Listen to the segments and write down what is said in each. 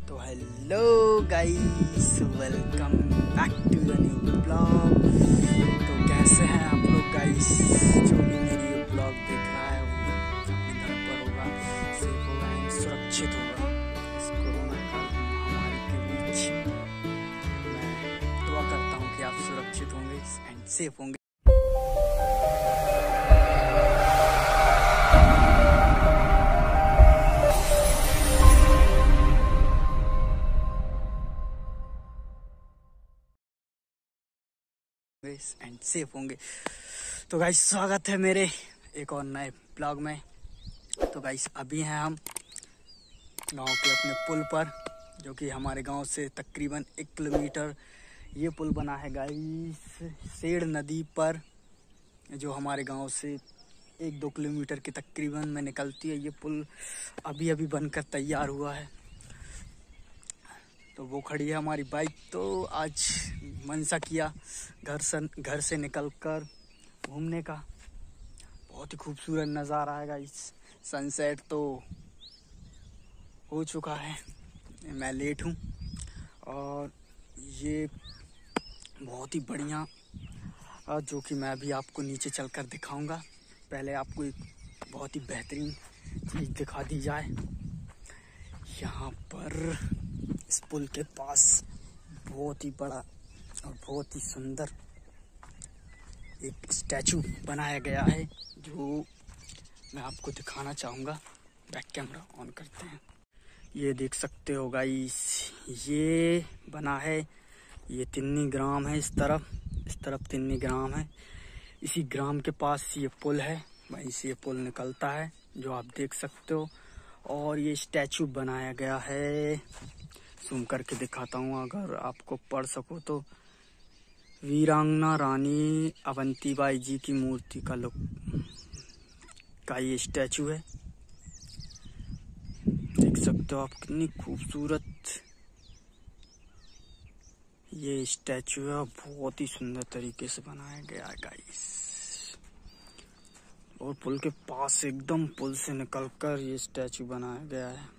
तो hello guys, welcome back to the new blog. तो कैसे हैं आप लोग गाइस? जो भी मेरी ये ब्लॉग देख रहा है वो अपने घर पर होगा, सेफ होगा एंड सुरक्षित होगा इस कोरोना काल महामारी के बीच। मैं दुआ करता हूँ कि आप सुरक्षित होंगे एंड सेफ होंगे। एंड सेफ होंगे। तो गाइस, स्वागत है मेरे एक और नए ब्लॉग में। तो गाइस, अभी हैं हम गांव के अपने पुल पर, जो कि हमारे गांव से तकरीबन 1 किलोमीटर ये पुल बना है गाइस, सेड़ नदी पर, जो हमारे गांव से 1-2 किलोमीटर के तकरीबन में निकलती है। ये पुल अभी अभी बनकर तैयार हुआ है। तो वो खड़ी है हमारी बाइक। तो आज मनसा किया घर से निकलकर घूमने का। बहुत ही खूबसूरत नज़ारा है गाइस। सनसेट तो हो चुका है, मैं लेट हूँ और ये बहुत ही बढ़िया, जो कि मैं अभी आपको नीचे चलकर दिखाऊंगा। पहले आपको एक बहुत ही बेहतरीन चीज़ दिखा दी जाए। यहाँ पर इस पुल के पास बहुत ही बड़ा और बहुत ही सुंदर एक स्टैचू बनाया गया है, जो मैं आपको दिखाना चाहूँगा। बैक कैमरा ऑन करते हैं। ये देख सकते हो गाइस, ये बना है, ये तिन्नी ग्राम है। इस तरफ तिन्नी ग्राम है। इसी ग्राम के पास ये पुल है, वहीं से ये पुल निकलता है, जो आप देख सकते हो। और ये स्टैचू बनाया गया है, जूम करके दिखाता हूँ अगर आपको पढ़ सको तो। वीरांगना रानी अवंतीबाई जी की मूर्ति का ये स्टैचू है। देख सकते हो आप, कितनी खूबसूरत ये स्टैचू है। बहुत ही सुंदर तरीके से बनाया गया है गाइस। और पुल के पास, एकदम पुल से निकलकर ये स्टैचू बनाया गया है।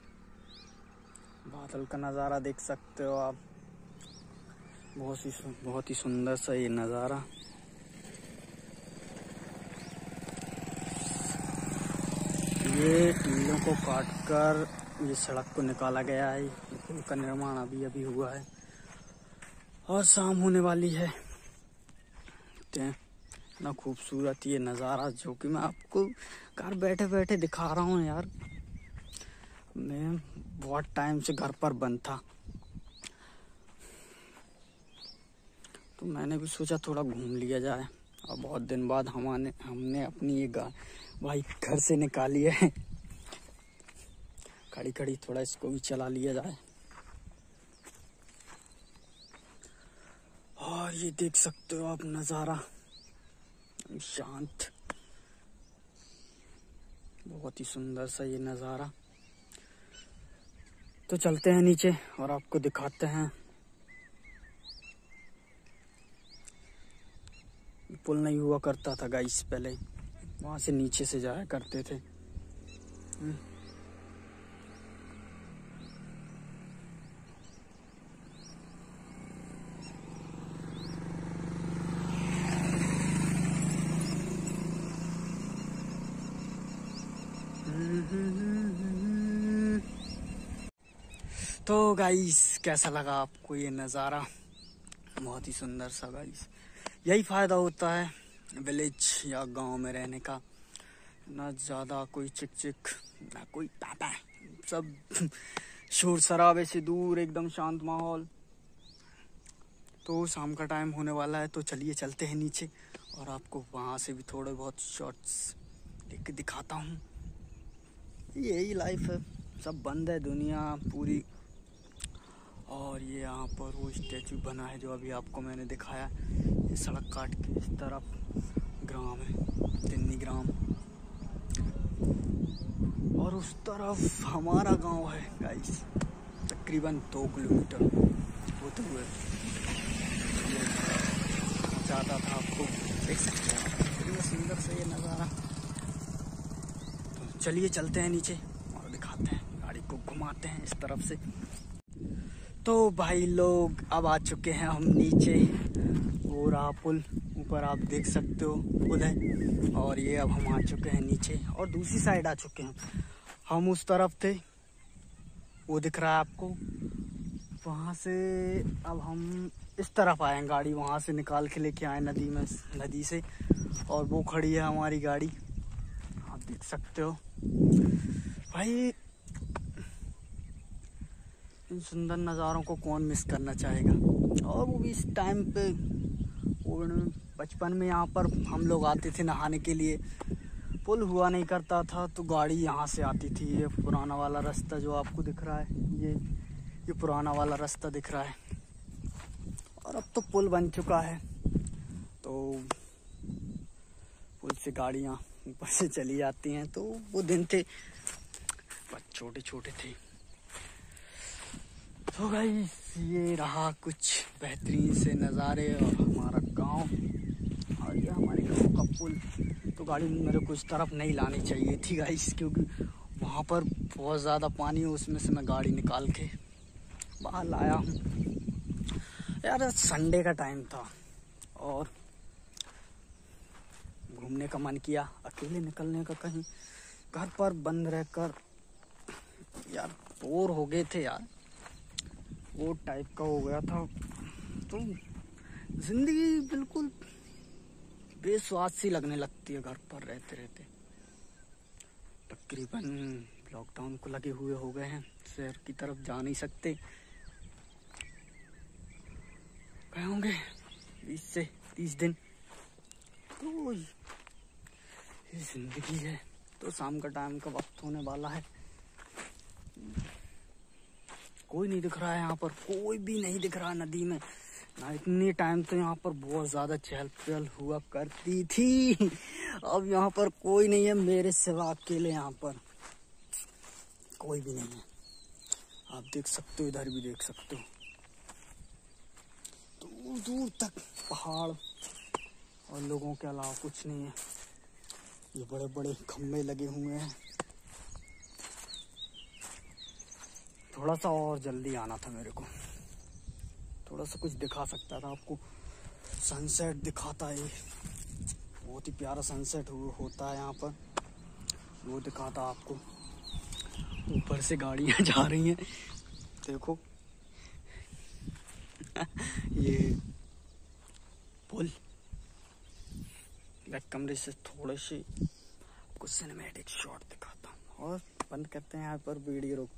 बादल का नज़ारा देख सकते हो आप, बहुत ही सुंदर सा ये नज़ारा। ये टीलों को काटकर ये सड़क को निकाला गया है। पुल का निर्माण अभी अभी हुआ है और शाम होने वाली है। इतना खूबसूरत ये नज़ारा, जो कि मैं आपको घर बैठे बैठे दिखा रहा हूँ यार। मैं बहुत टाइम से घर पर बंद था, तो मैंने भी सोचा थोड़ा घूम लिया जाए। और बहुत दिन बाद हमने अपनी ये बाइक घर से निकाली है। खड़ी खड़ी थोड़ा इसको भी चला लिया जाए। और ये देख सकते हो आप नज़ारा, शांत, बहुत ही सुंदर सा ये नज़ारा। तो चलते हैं नीचे और आपको दिखाते हैं। पुल नहीं हुआ करता था गाइस पहले, वहां से नीचे से जाया करते थे। तो गाइस, कैसा लगा आपको ये नज़ारा? बहुत ही सुंदर सा गाइस। यही फ़ायदा होता है विलेज या गांव में रहने का। ना ज़्यादा कोई चिक चिक, ना कोई टाटा, सब शोर शराबे से दूर, एकदम शांत माहौल। तो शाम का टाइम होने वाला है, तो चलिए चलते हैं नीचे और आपको वहाँ से भी थोड़े बहुत शॉट्स लेके दिखाता हूँ। यही लाइफ है, सब बंद है दुनिया पूरी। और ये यहाँ पर वो स्टैचू बना है, जो अभी आपको मैंने दिखाया। ये सड़क काट के इस तरफ ग्राम है, तिन्नी ग्राम, और उस तरफ हमारा गांव है गाइस, तकरीबन 2 किलोमीटर होते हुए जाता था। आपको देख सकते हैं कितना सुंदर सा ये नज़ारा। तो चलिए चलते हैं नीचे और दिखाते हैं, गाड़ी को घुमाते हैं इस तरफ से। तो भाई लोग अब आ चुके हैं हम नीचे। वो रहा पुल, ऊपर आप देख सकते हो पुल है, और ये अब हम आ चुके हैं नीचे और दूसरी साइड आ चुके हैं। हम उस तरफ थे, वो दिख रहा है आपको, वहाँ से अब हम इस तरफ आए हैं। गाड़ी वहाँ से निकाल के लेके आए नदी से, और वो खड़ी है हमारी गाड़ी, आप देख सकते हो। भाई इन सुंदर नज़ारों को कौन मिस करना चाहेगा, और वो भी इस टाइम पे। बचपन में यहाँ पर हम लोग आते थे नहाने के लिए, पुल हुआ नहीं करता था तो गाड़ी यहाँ से आती थी। ये पुराना वाला रास्ता जो आपको दिख रहा है, ये पुराना वाला रास्ता दिख रहा है, और अब तो पुल बन चुका है, तो पुल से गाड़ियाँ ऊपर से चली जाती हैं। तो वो दिन थे, बस छोटे छोटे थे। तो गाइस ये रहा कुछ बेहतरीन से नज़ारे और हमारा गांव, और ये हमारे गांव का पुल। तो गाड़ी मेरे को इस तरफ नहीं लानी चाहिए थी गाइस, क्योंकि वहाँ पर बहुत ज़्यादा पानी है, उसमें से मैं गाड़ी निकाल के बाहर लाया हूँ। यार संडे का टाइम था और घूमने का मन किया, अकेले निकलने का कहीं। घर पर बंद रहकर यार बोर हो गए थे यार, वो टाइप का हो गया था। तो जिंदगी बिल्कुल बेस्वाद सी लगने लगती है घर पर रहते रहते। तकरीबन लॉकडाउन को लगे हुए हो गए हैं, शहर की तरफ जा नहीं सकते। गए होंगे 20 से 30 दिन। तो ये जिंदगी है। तो शाम का टाइम का वक्त होने वाला है, कोई नहीं दिख रहा है यहाँ पर, कोई भी नहीं दिख रहा नदी में ना। इतनी टाइम तो यहाँ पर बहुत ज्यादा चहल पहल हुआ करती थी, अब यहाँ पर कोई नहीं है मेरे सिवा, अकेले यहाँ पर कोई भी नहीं है। आप देख सकते हो, इधर भी देख सकते हो, दूर दूर तक पहाड़ और लोगों के अलावा कुछ नहीं है। ये बड़े बड़े खम्भे लगे हुए हैं। थोड़ा सा और जल्दी आना था मेरे को, थोड़ा सा कुछ दिखा सकता था आपको। सनसेट दिखाता है, बहुत ही प्यारा सनसेट होता है यहाँ पर, वो दिखाता आपको। ऊपर से गाड़ियाँ जा रही हैं, देखो ये पुल। बैक कमरे से थोड़े से कुछ सिनेमैटिक शॉट दिखाता हूँ और बंद करते हैं यहाँ पर वीडियो रोक।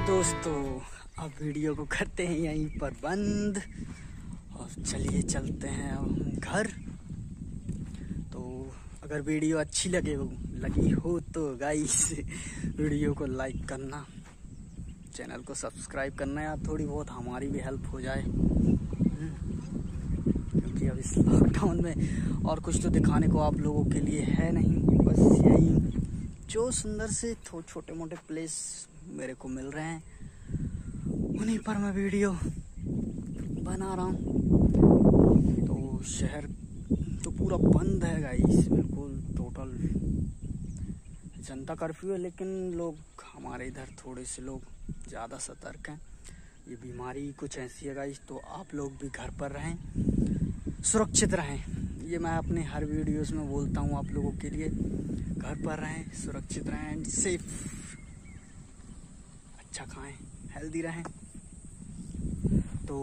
दोस्तों अब वीडियो को करते हैं यहीं पर बंद, और चलिए चलते हैं अब हम घर। तो अगर वीडियो अच्छी लगी हो तो गाइस वीडियो को लाइक करना, चैनल को सब्सक्राइब करना, यार थोड़ी बहुत हमारी भी हेल्प हो जाए, क्योंकि अब इस लॉकडाउन में और कुछ तो दिखाने को आप लोगों के लिए है नहीं। बस यही जो सुंदर से छोटे मोटे प्लेस मेरे को मिल रहे हैं, उन्हीं पर मैं वीडियो बना रहा हूँ। तो शहर तो पूरा बंद है गाइस, बिल्कुल टोटल जनता कर्फ्यू है, लेकिन लोग हमारे इधर थोड़े से लोग ज़्यादा सतर्क हैं। ये बीमारी कुछ ऐसी है गाइस, तो आप लोग भी घर पर रहें, सुरक्षित रहें। ये मैं अपने हर वीडियोस में बोलता हूँ आप लोगों के लिए, घर पर रहें, सुरक्षित रहें, सेफ, अच्छा खाएं, हेल्दी रहें। तो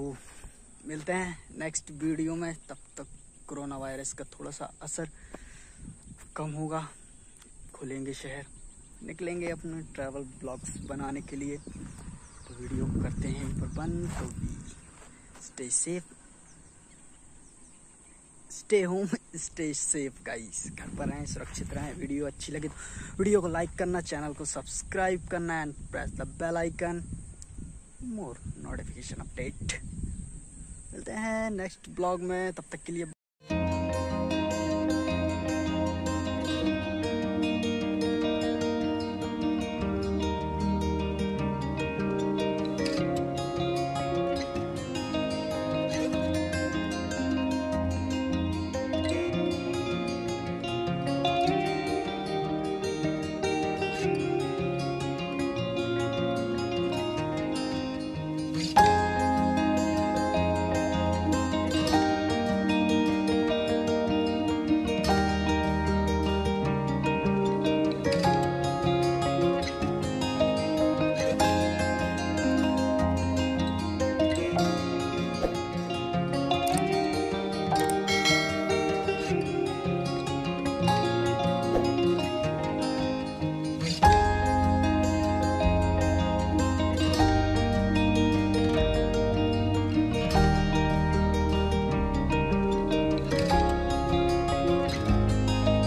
मिलते हैं नेक्स्ट वीडियो में, तब तक कोरोना वायरस का थोड़ा सा असर कम होगा, खुलेंगे शहर, निकलेंगे अपने ट्रैवल ब्लॉग्स बनाने के लिए। तो वीडियो करते हैं पर बंद। तो stay safe, stay home, stay safe guys. घर पर रहें, सुरक्षित रहें। वीडियो अच्छी लगे तो वीडियो को लाइक करना, चैनल को सब्सक्राइब करना and press the bell icon more notification update. मिलते हैं नेक्स्ट ब्लॉग में, तब तक के लिए